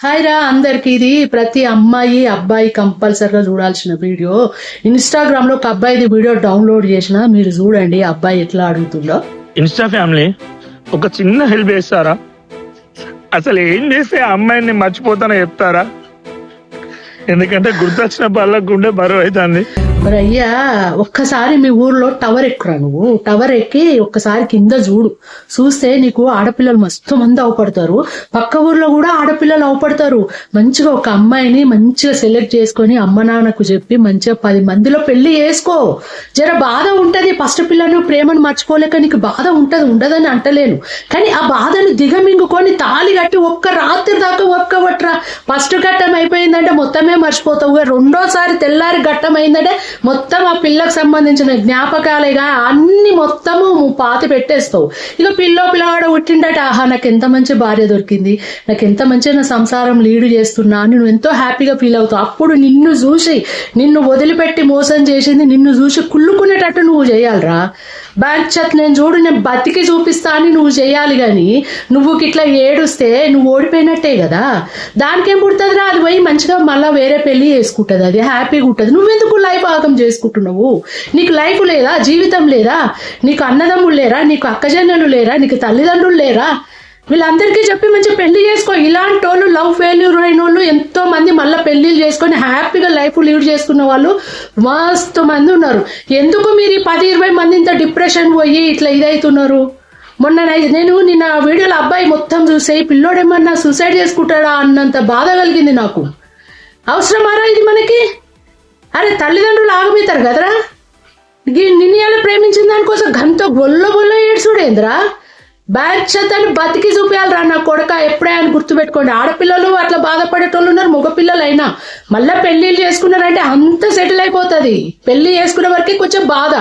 Hi రా అందరికి. ఇది ప్రతి అమ్మాయి అబ్బాయి కంపల్సరిగా చూడాల్సిన వీడియో. ఇన్స్టాగ్రామ్ లో ఒక అబ్బాయిది వీడియో డౌన్లోడ్ చేసిన, మీరు చూడండి అబ్బాయి ఎట్లా అడుగుతుండో. ఇన్స్టా ఫ్యామిలీ ఒక చిన్న హెల్ప్ చేస్తారా? అసలు ఏం చేస్తే ఆ అమ్మాయిని మర్చిపోతానో చెప్తారా? ఎందుకంటే గుర్తొచ్చిన పళ్ళ గుండె బరువు అవుతుంది. మరి అయ్యా, ఒక్కసారి మీ ఊర్లో టవర్ ఎక్కురా. నువ్వు టవర్ ఎక్కి ఒక్కసారి కింద చూస్తే నీకు ఆడపిల్లలు మస్తు మంది అవపడతారు. పక్క ఊర్లో కూడా ఆడపిల్లలు అవపడతారు. మంచిగా ఒక అమ్మాయిని మంచిగా సెలెక్ట్ చేసుకొని అమ్మ నాన్నకు చెప్పి మంచిగా 10 మందిలో పెళ్లి చేసుకో. జర బాధ ఉంటది, ఫస్ట్ పిల్లను ప్రేమను మర్చిపోలేక నీకు బాధ ఉండదని అంటలేను, కానీ ఆ బాధను దిగమింగుకొని తాళి కట్టి ఒక్క రాత్రి దాకా ఒక్కబట్రా. ఫస్ట్ ఘట్టం అయిపోయిందంటే మొత్తమే మర్చిపోతావు. రెండోసారి తెల్లారి ఘట్టం అయిందంటే మొత్తం ఆ పిల్లకు సంబంధించిన జ్ఞాపకాలేగా అన్ని మొత్తము పాతి పెట్టేస్తావు. ఇక పిల్లవాడు పుట్టిండట, ఆహా నాకు ఎంత మంచి భార్య దొరికింది, నాకు ఎంత మంచి నా సంసారం లీడ్ చేస్తున్నా అని నువ్వు ఎంతో హ్యాపీగా ఫీల్ అవుతావు. అప్పుడు నిన్ను చూసి, నిన్ను వదిలిపెట్టి మోసం చేసింది నిన్ను చూసి కుళ్ళుకునేటట్టు నువ్వు చేయాలిరా. బాధ్యత నేను బతికి చూపిస్తా అని నువ్వు చేయాలి. కానీ నువ్వు ఇట్లా ఏడుస్తే నువ్వు ఓడిపోయినట్టే కదా. దానికేం పుడుతుందిరా? అది పోయి మంచిగా మళ్ళీ వేరే పెళ్లి చేసుకుంటుంది, అది హ్యాపీగా ఉంటుంది. నువ్వెందుకు లైఫ్ ఆగం చేసుకుంటున్నావు? నీకు లైఫ్ లేదా? జీవితం లేదా? నీకు అన్నదమ్ములు లేరా? నీకు అక్కజన్నలు లేరా? నీకు తల్లిదండ్రులు లేరా? వీళ్ళందరికీ చెప్పి మంచిగా పెళ్లి చేసుకో. ఇలాంటి వాళ్ళు, లవ్ ఫెయిల్యూర్ అయిన వాళ్ళు ఎంతో మంది మళ్ళీ పెళ్లిళ్ళు చేసుకొని హ్యాపీగా లైఫ్ లీడ్ చేసుకున్న వాళ్ళు మస్తు మంది ఉన్నారు. ఎందుకు మీరు 10-20 మంది ఇంత డిప్రెషన్ పోయి ఇట్లా ఇదవుతున్నారు? నేను నిన్న వీడియోలో అబ్బాయి మొత్తం చూసే పిల్లోడేమన్నా సూసైడ్ చేసుకుంటాడా అన్నంత బాధ కలిగింది నాకు. అవసరమారా ఇది మనకి? అరే తల్లిదండ్రులు ఆగమవుతారు కదరా. నిన్నయాలు ప్రేమించిన దానికోసం గంత గొల్ల ఏడ్చుడేంద్రా. బాధ్యతని బతికి చూపించాలిరా నా కొడక. ఎప్పుడే అని గుర్తుపెట్టుకోండి. ఆడపిల్లలు అట్లా బాధపడేటోళ్ళు ఉన్నారు, మగపిల్లలు అయినా. మళ్ళీ పెళ్లిళ్ళు చేసుకున్నారంటే అంత సెటిల్ అయిపోతుంది. పెళ్లి చేసుకునే వరకు కొంచెం బాధ.